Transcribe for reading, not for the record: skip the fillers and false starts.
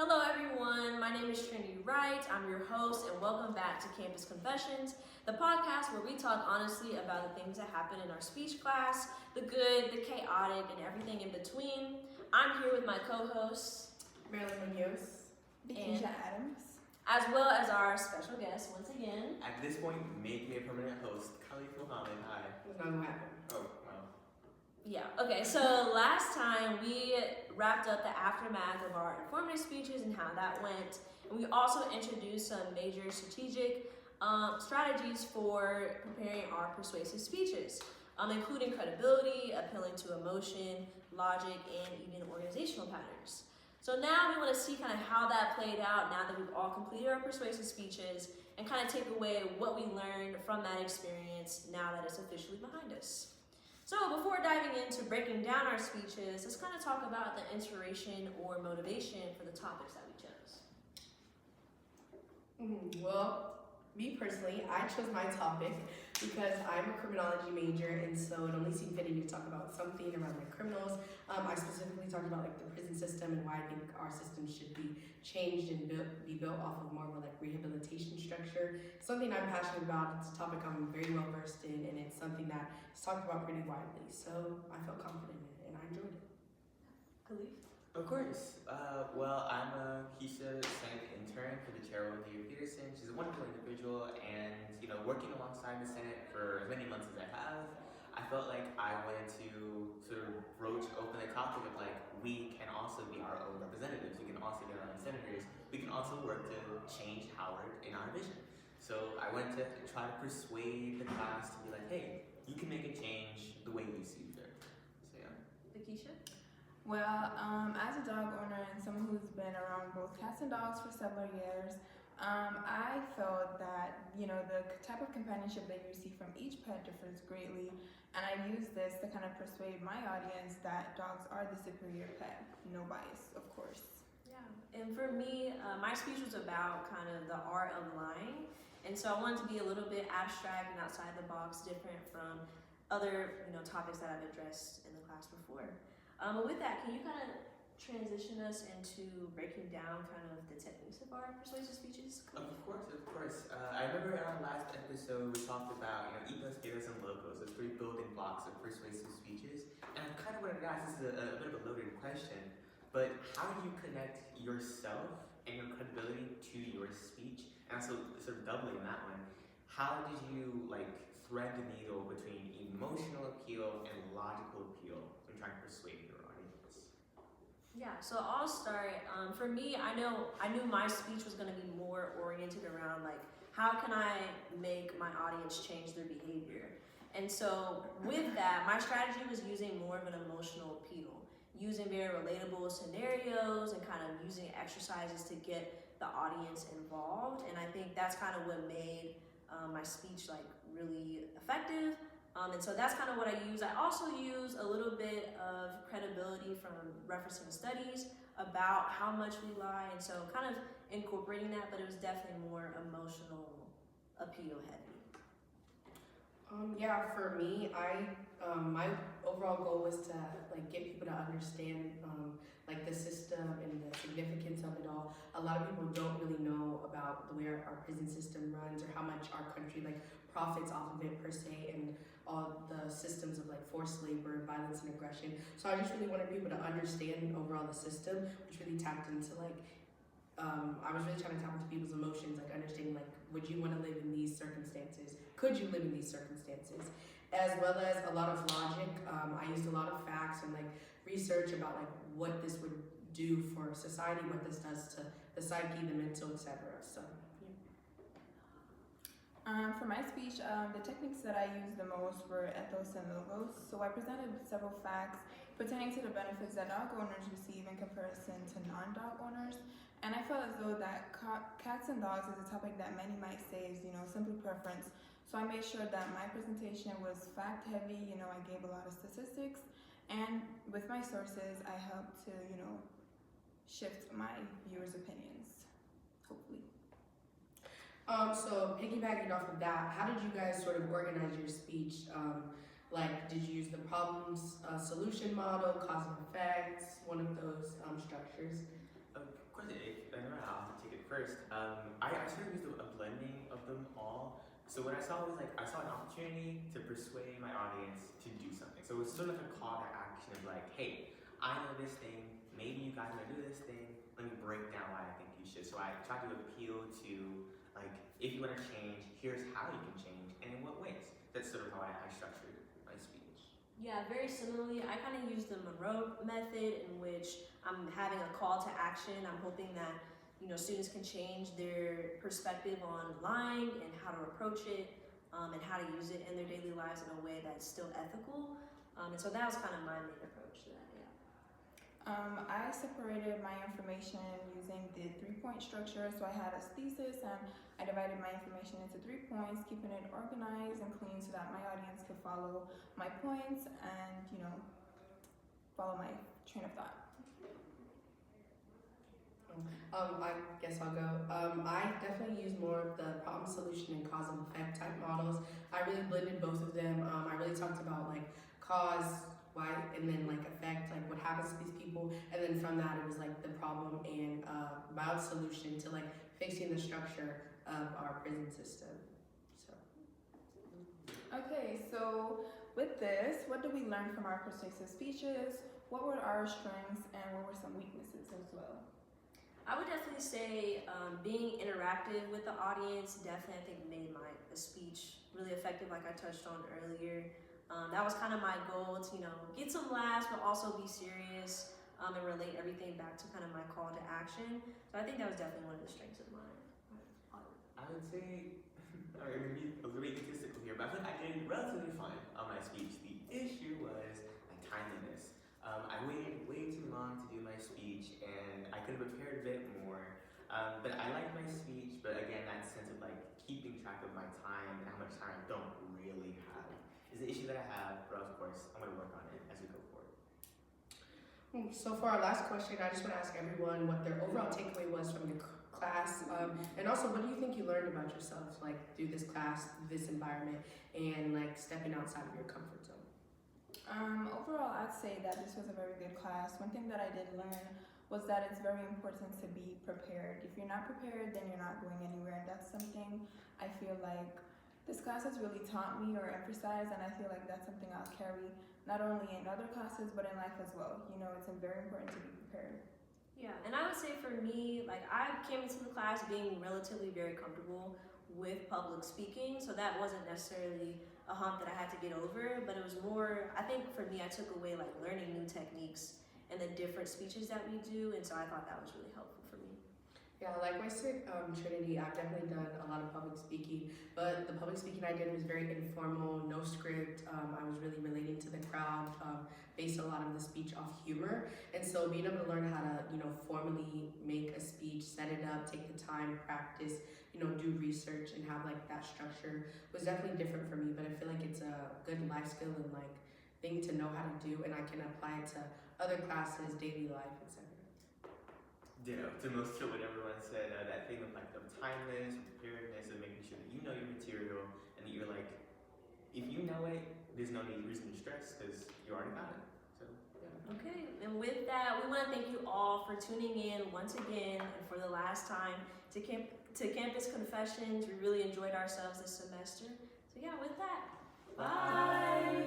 Hello everyone, my name is Trinity Wright. I'm your host and welcome back to Campus Confessions, the podcast where we talk honestly about the things that happen in our speech class, the good, the chaotic, and everything in between. I'm here with my co-hosts, Marilyn Munoz, and Adams, as well as our special guest once again. At this point, make me a permanent host, Khalif Muhammad. Hi. It's not gonna happen. Oh, well. Yeah, okay, so last time we wrapped up the aftermath of our informative speeches and how that went. And we also introduced some major strategic strategies for preparing our persuasive speeches, including credibility, appealing to emotion, logic, and even organizational patterns. So now we want to see kind of how that played out now that we've all completed our persuasive speeches and kind of take away what we learned from that experience now that it's officially behind us. So before diving into breaking down our speeches, let's kind of talk about the inspiration or motivation for the topics that we chose. Well, me personally, I chose my topic because I'm a criminology major, and so it only seemed fitting to talk about something around like criminals. I specifically talked about like the prison system and why I think our system should be changed and be built off of more of a like rehabilitation structure. Something I'm passionate about. It's a topic I'm very well versed in, and it's something that is talked about pretty widely. So I felt confident in it, and I enjoyed it. Khalif? Of course. Well, I'm a Keisha Senate intern for the chairwoman, Peterson. She's a wonderful individual, and working alongside the Senate for as many months as I have, I felt like I wanted to sort of broach open the topic of like we can also be our own representatives. We can also be our own senators. We can also work to change Howard in our vision. So I went to try to persuade the class to be like, hey, you can make a change the way you see fit. So yeah. Lakeisha? Well, as a dog owner and someone who's been around both cats and dogs for several years, I felt that, the type of companionship that you receive from each pet differs greatly, and I use this to kind of persuade my audience that dogs are the superior pet. No bias, of course. Yeah, and for me, my speech was about kind of the art of lying, and so I wanted to be a little bit abstract and outside the box, different from other, topics that I've addressed in the class before. But with that, can you kind of transition us into breaking down kind of the techniques of our persuasive speeches? Of course. I remember in our last episode we talked about ethos, pathos, and logos, those three building blocks of persuasive speeches. And I kind of wanted to ask, this is a bit of a loaded question, but how do you connect yourself and your credibility to your speech? And so sort of doubling that one, how did you thread the needle between emotional appeal and logical appeal when trying to persuade your audience? Yeah, so I'll start. For me, I knew my speech was going to be more oriented around how can I make my audience change their behavior? And so with that, my strategy was using more of an emotional appeal, using very relatable scenarios and kind of using exercises to get the audience involved. And I think that's kind of what made my speech really effective. And so that's kind of what I use. I also use a little bit of credibility from referencing studies about how much we lie, and so kind of incorporating that, but it was definitely more emotional appeal heavy. Yeah, for me, my overall goal was to get people to understand the system and the significance of it all. A lot of people don't really know about the way our prison system runs or how much our country profits off of it per se, and all the systems of forced labor, violence, and aggression. So I just really wanted people to understand overall the system, which really tapped into I was really trying to tap into people's emotions, understanding would you want to live in these circumstances? Could you live in these circumstances? As well as a lot of logic. I used a lot of facts and research about what this would do for society, what this does to the psyche, the mental, etc. So yeah. For my speech, the techniques that I used the most were ethos and logos. So I presented several facts pertaining to the benefits that dog owners receive in comparison to non-dog owners. And I felt as though that cats and dogs is a topic that many might say is, simply preference. So I made sure that my presentation was fact heavy. I gave a lot of statistics, and with my sources, I helped to, shift my viewers' opinions, hopefully. So piggybacking off of that, how did you guys sort of organize your speech? Did you use the problems solution model, cause and effects, one of those structures? Of course, it first. I started with a blending of them all. So what I saw was like I saw an opportunity to persuade my audience to do something. So it was sort of like a call to action of like, hey, I know this thing. Maybe you guys might do this thing. Let me break down why I think you should. So I tried to appeal to like, if you want to change, here's how you can change and in what ways. That's sort of how I structured my speech. Yeah, very similarly, I kind of use the Monroe method in which I'm having a call to action. I'm hoping that students can change their perspective on lying and how to approach it, and how to use it in their daily lives in a way that's still ethical. And so that was kind of my main approach to that. Yeah. I separated my information using the 3-point structure. So I had a thesis and I divided my information into 3 points, keeping it organized and clean so that my audience could follow my points and, follow my train of thought. I guess I'll go. I definitely use more of the problem solution and cause and effect type models. I really blended both of them. I really talked about like cause, why, and then like effect, like what happens to these people, and then from that it was like the problem and mild solution to like fixing the structure of our prison system. So. Okay, so with this, what did we learn from our persuasive speeches? What were our strengths and what were some weaknesses as well? I would definitely say being interactive with the audience definitely, I think, made my speech really effective, like I touched on earlier. That was kind of my goal to, get some laughs, but also be serious and relate everything back to kind of my call to action. So I think that was definitely one of the strengths of mine. I would say, I mean, maybe a little egotistical here, but I feel like I did relatively fine on my speech. The issue was my timeliness. I waited way too long to do my speech, and I could have prepared a bit more. But I like my speech, but again, that sense of like keeping track of my time and how much time I don't really have is an issue that I have, but of course, I'm gonna work on it as we go forward. So for our last question, I just want to ask everyone what their overall takeaway was from the class, and also what do you think you learned about yourself, like through this class, through this environment, and like stepping outside of your comfort zone. Overall, I'd say that this was a very good class. One thing that I did learn was that it's very important to be prepared. If you're not prepared, then you're not going anywhere. And that's something I feel like this class has really taught me or emphasized, and I feel like that's something I'll carry not only in other classes, but in life as well. It's very important to be prepared. Yeah, and I would say for me, like I came into the class being relatively very comfortable with public speaking, so that wasn't necessarily a hump that I had to get over, but it was more, I think for me, I took away like learning new techniques and the different speeches that we do, and so I thought that was really helpful for me. Yeah, like I said, Trinity, I've definitely done a lot of public speaking, but the public speaking I did was very informal, no script. I was really relating to the crowd, based a lot of the speech off humor. And so being able to learn how to, formally make a speech, set it up, take the time, practice, do research and have like that structure was definitely different for me, but I feel like it's a good life skill and like thing to know how to do, and I can apply it to other classes, daily life, etc. Ditto to most of what everyone said. That thing of like the timeless, preparedness, of making sure that you know your material and that you're like, if you know it, there's no reason to stress because you already got it. So yeah. Okay, and with that, we want to thank you all for tuning in once again and for the last time to Campus Confessions. We really enjoyed ourselves this semester. So yeah, with that, bye.